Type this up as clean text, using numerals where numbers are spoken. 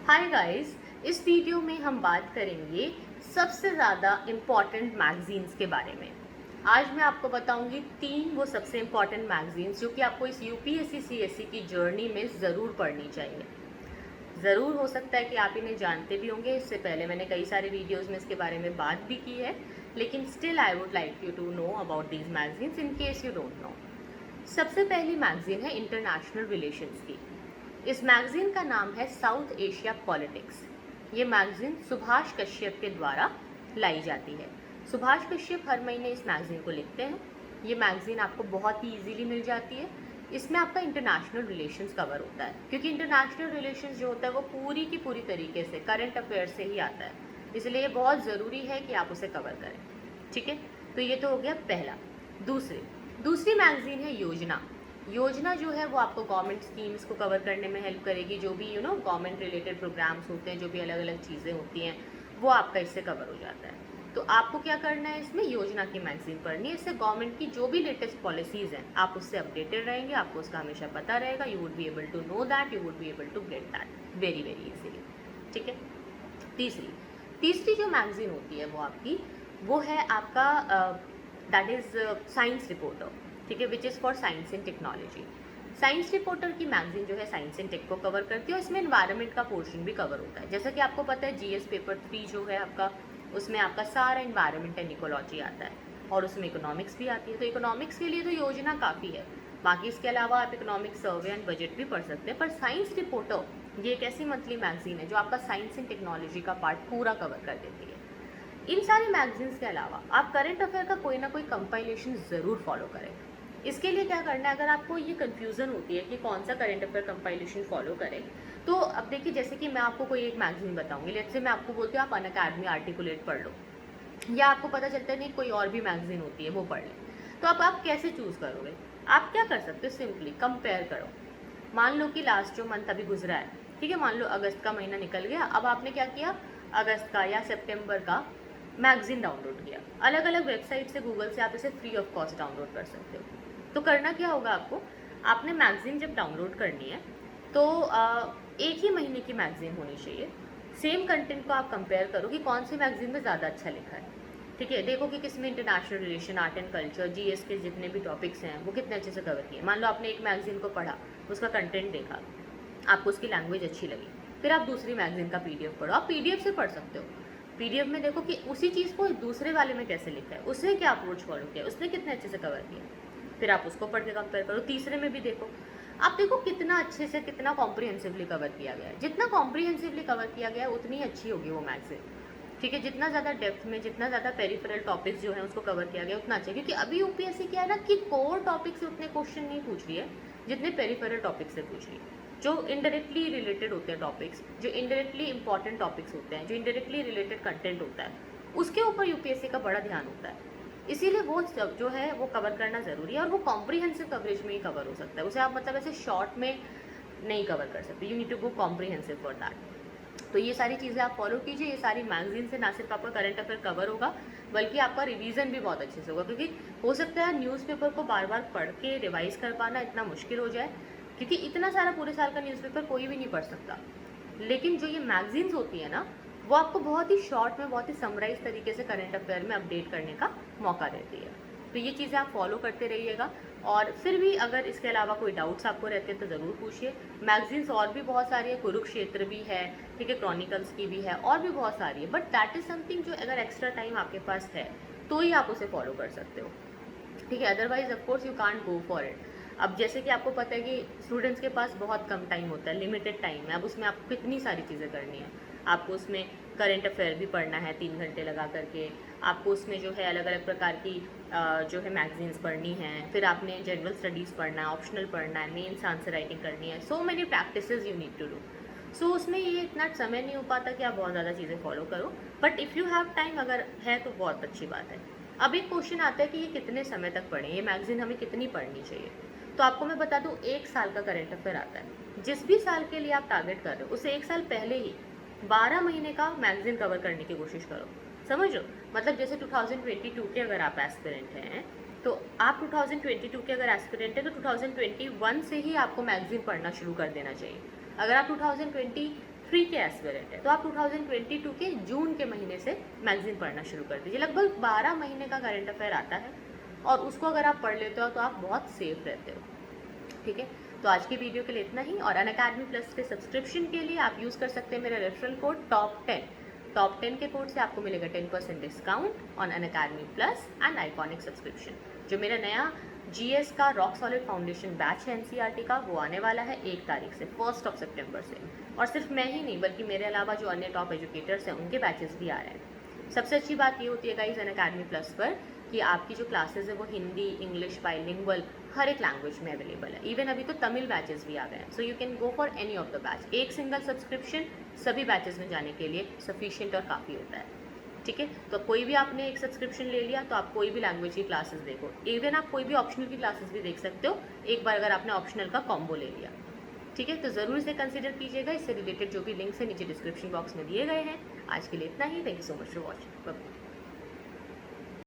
Hi guys, इस video में हम बात करेंगे सबसे ज़्यादा इम्पॉर्टेंट मैगजीन्स के बारे में। आज मैं आपको बताऊंगी 3 वो सबसे इम्पॉर्टेंट मैगजीन्स जो कि आपको इस यूपीएससी सीएससी की जर्नी में ज़रूर पढ़नी चाहिए। ज़रूर हो सकता है कि आप इन्हें जानते भी होंगे, इससे पहले मैंने कई सारे वीडियोज़ में इसके बारे में बात भी की है, लेकिन still I would like you to know about these magazines in case you don't know. सबसे पहली मैगजीन है इंटरनेशनल रिलेशंस की। इस मैगजीन का नाम है साउथ एशिया पॉलिटिक्स। ये मैगजीन सुभाष कश्यप के द्वारा लाई जाती है। सुभाष कश्यप हर महीने इस मैगजीन को लिखते हैं। ये मैगजीन आपको बहुत ही इजीली मिल जाती है। इसमें आपका इंटरनेशनल रिलेशंस कवर होता है, क्योंकि इंटरनेशनल रिलेशंस जो होता है वो पूरी की पूरी तरीके से करंट अफेयर से ही आता है, इसलिए ये बहुत ज़रूरी है कि आप उसे कवर करें। ठीक है, तो ये तो हो गया पहला। दूसरी मैगजीन है योजना। योजना जो है वो आपको गवर्नमेंट स्कीम्स को कवर करने में हेल्प करेगी। जो भी गवर्नमेंट रिलेटेड प्रोग्राम्स होते हैं, जो भी अलग अलग चीज़ें होती हैं, वो आपका इससे कवर हो जाता है। तो आपको क्या करना है, इसमें योजना की मैगजीन पढ़नी है। इससे गवर्नमेंट की जो भी लेटेस्ट पॉलिसीज़ हैं आप उससे अपडेटेड रहेंगे, आपको उसका हमेशा पता रहेगा। You would be able to know that, you would be able to get that very very easily. ठीक है। तीसरी जो मैगजीन होती है वो आपकी वो है आपका दैट इज़ साइंस रिपोर्टर। ठीक है, which is for science and technology. Science reporter की मैगजीन जो है साइंस एंड टेक को कवर करती है और इसमें एनवायरनमेंट का पोर्शन भी कवर होता है। जैसा कि आपको पता है जीएस पेपर 3 जो है आपका, उसमें आपका सारा एनवायरनमेंट एंड इकोलॉजी आता है और उसमें इकोनॉमिक्स भी आती है। तो इकोनॉमिक्स के लिए तो योजना काफ़ी है। बाकी इसके अलावा आप इकोनॉमिक सर्वे एंड बजट भी पढ़ सकते हैं। पर साइंस रिपोर्टर ये एक ऐसी मंथली मैगजीन है जो आपका साइंस एंड टेक्नोलॉजी का पार्ट पूरा कवर कर देती है। इन सारी मैगजीन्स के अलावा आप करंट अफेयर का कोई ना कोई कंपाइलेशन ज़रूर फॉलो करें। इसके लिए क्या करना है, अगर आपको ये कन्फ्यूज़न होती है कि कौन सा करंट अफेयर कंपाइलेशन फॉलो करें, तो अब देखिए, जैसे कि मैं आपको कोई एक मैगजीन बताऊंगी, लेट्स से मैं आपको बोलती हूँ आप अनअकैडमी आर्टिकुलेट पढ़ लो, या आपको पता चलता है नहीं कोई और भी मैगजीन होती है वो पढ़ लें, तो अब आप कैसे चूज़ करोगे? आप क्या कर सकते हो, सिंपली कंपेयर करो। मान लो कि लास्ट जो मंथ अभी गुजरा है, ठीक है, मान लो अगस्त का महीना निकल गया, अब आपने क्या किया, अगस्त का या सितंबर का मैगजीन डाउनलोड किया। अलग अलग वेबसाइट से, गूगल से आप इसे फ्री ऑफ कॉस्ट डाउनलोड कर सकते हो। तो करना क्या होगा आपको, आपने मैगजीन जब डाउनलोड करनी है तो एक ही महीने की मैगजीन होनी चाहिए। सेम कंटेंट को आप कंपेयर करो कि कौन सी मैगजीन में ज़्यादा अच्छा लिखा है। ठीक है, देखो कि किसमें international relation, art and culture, GS के जितने भी टॉपिक्स हैं वो कितने अच्छे से कवर किए। मान लो आपने एक मैगजीन को पढ़ा, उसका कंटेंट देखा, आपको उसकी लैंग्वेज अच्छी लगी, फिर आप दूसरी मैगजीन का पीडीएफ पढ़ो। आप पीडीएफ से पढ़ सकते हो। पीडीएफ में देखो कि उसी चीज़ को दूसरे वाले में कैसे लिखा है, उसने क्या अप्रोच फॉलो किया, उसने कितने अच्छे से कवर किया, फिर आप उसको पढ़ के कंपेयर करो। तीसरे में भी देखो, आप देखो कितना अच्छे से, कितना कॉम्प्रिहेंसिवली कवर किया गया है। जितना कॉम्प्रिहेंसिवली कवर किया गया है उतनी अच्छी होगी वो मैगजीन। ठीक है, जितना ज़्यादा डेप्थ में, जितना ज़्यादा पेरिफेरल टॉपिक्स जो है उसको कवर किया गया उतना अच्छा, क्योंकि अभी यूपीएससी क्या है ना कि कोर टॉपिक से उतने क्वेश्चन नहीं पूछ रही है जितने पेरिफेरल टॉपिक से पूछ रही है। जो इनडायरेक्टली रिलेटेड होते हैं टॉपिक्स, जो इनडायरेक्टली इंपॉर्टेंट टॉपिक्स होते हैं, जो इनडायरेक्टली रिलेटेड कंटेंट होता है, उसके ऊपर यूपीएससी का बड़ा ध्यान होता है। इसीलिए वो सब जो है वो कवर करना ज़रूरी है, और वो कॉम्प्रिहेंसिव कवरेज में ही कवर हो सकता है। उसे आप मतलब ऐसे शॉर्ट में नहीं कवर कर सकते। You need to go comprehensive for that. तो ये सारी चीज़ें आप फॉलो कीजिए। ये सारी मैगजीन से ना सिर्फ आपका करंट अफेयर कवर होगा, बल्कि आपका रिवीजन भी बहुत अच्छे से होगा। क्योंकि हो सकता है न्यूज़पेपर को बार बार पढ़ के रिवाइज कर पाना इतना मुश्किल हो जाए, क्योंकि इतना सारा पूरे साल का न्यूज़पेपर कोई भी नहीं पढ़ सकता। लेकिन जो ये मैगजीन्स होती है ना, वो आपको बहुत ही शॉर्ट में, बहुत ही समराइज तरीके से करंट अफेयर में अपडेट करने का मौका देती है। तो ये चीज़ें आप फॉलो करते रहिएगा। और फिर भी अगर इसके अलावा कोई डाउट्स आपको रहते हैं तो ज़रूर पूछिए। मैगजीन्स और भी बहुत सारी है, कुरुक्षेत्र भी है, ठीक है, क्रॉनिकल्स की भी है, और भी बहुत सारी है। बट दैट इज़ समथिंग जो अगर एक्स्ट्रा टाइम आपके पास है तो ही आप उसे फॉलो कर सकते हो। ठीक है, otherwise of course you can't go for it. अब जैसे कि आपको पता है कि स्टूडेंट्स के पास बहुत कम टाइम होता है, लिमिटेड टाइम है। अब उसमें आपको कितनी सारी चीज़ें करनी है। आपको उसमें करंट अफेयर भी पढ़ना है 3 घंटे लगा करके, आपको उसमें जो है अलग अलग प्रकार की जो है मैगजीन्स पढ़नी है, फिर आपने जनरल स्टडीज़ पढ़ना है, ऑप्शनल पढ़ना है, मेन्स आंसर राइटिंग करनी है। So many practices you need to do. So उसमें ये इतना समय नहीं हो पाता कि आप बहुत ज़्यादा चीज़ें फॉलो करो। But if you have time अगर है तो बहुत अच्छी बात है। अब एक क्वेश्चन आता है कि ये कितने समय तक पढ़ें, ये मैगजीन हमें कितनी पढ़नी चाहिए। तो आपको मैं बता दूं, 1 साल का करंट अफेयर आता है। जिस भी साल के लिए आप टारगेट कर रहे हो उसे 1 साल पहले ही 12 महीने का मैगजीन कवर करने की कोशिश करो। समझ लो, मतलब जैसे 2022 के अगर आप एस्पिरेंट हैं तो आप 2022 के अगर एस्पिरेंट हैं तो 2021 से ही आपको मैगजीन पढ़ना शुरू कर देना चाहिए। अगर आप फ्री के एस्पिरेंट है तो आप 2022 के जून के महीने से मैगजीन पढ़ना शुरू कर दीजिए। लगभग 12 महीने का करंट अफेयर आता है और उसको अगर आप पढ़ लेते हो तो आप बहुत सेफ रहते हो। ठीक है, तो आज की वीडियो के लिए इतना ही। और अनअकैडमी प्लस के सब्सक्रिप्शन के लिए आप यूज़ कर सकते हैं मेरा रेफरल कोड टॉप 10 के कोड से आपको मिलेगा 10% discount on Unacademy plus and iconic subscription. जो मेरा नया जीएस का रॉक सॉलिड फाउंडेशन बैच है एनसीईआरटी का, वो आने वाला है 1 तारीख से, 1 सितंबर से। और सिर्फ मैं ही नहीं बल्कि मेरे अलावा जो अन्य टॉप एजुकेटर्स हैं उनके बैचेस भी आ रहे हैं। सबसे अच्छी बात ये होती है गाइस अनअकैडमी प्लस पर कि आपकी जो क्लासेस है वो हिंदी, इंग्लिश, बाइलिंगुअल हर एक लैंग्वेज में अवेलेबल है। इवन अभी तो तमिल बैचेस भी आ गए हैं। So you can go for any of the batch. एक सिंगल सब्सक्रिप्शन सभी बैचेस में जाने के लिए सफिशिएंट और काफ़ी होता है। ठीक है, तो कोई भी आपने एक सब्सक्रिप्शन ले लिया तो आप कोई भी लैंग्वेज की क्लासेस देखो। इवन आप कोई भी ऑप्शनल की क्लासेस भी देख सकते हो एक बार अगर आपने ऑप्शनल का कॉम्बो ले लिया। ठीक है, तो ज़रूर इसे कंसिडर कीजिएगा। इससे रिलेटेड जो भी लिंक्स हैं नीचे डिस्क्रिप्शन बॉक्स में दिए गए हैं। आज के लिए इतना ही। Thank you so much for watching. Bye.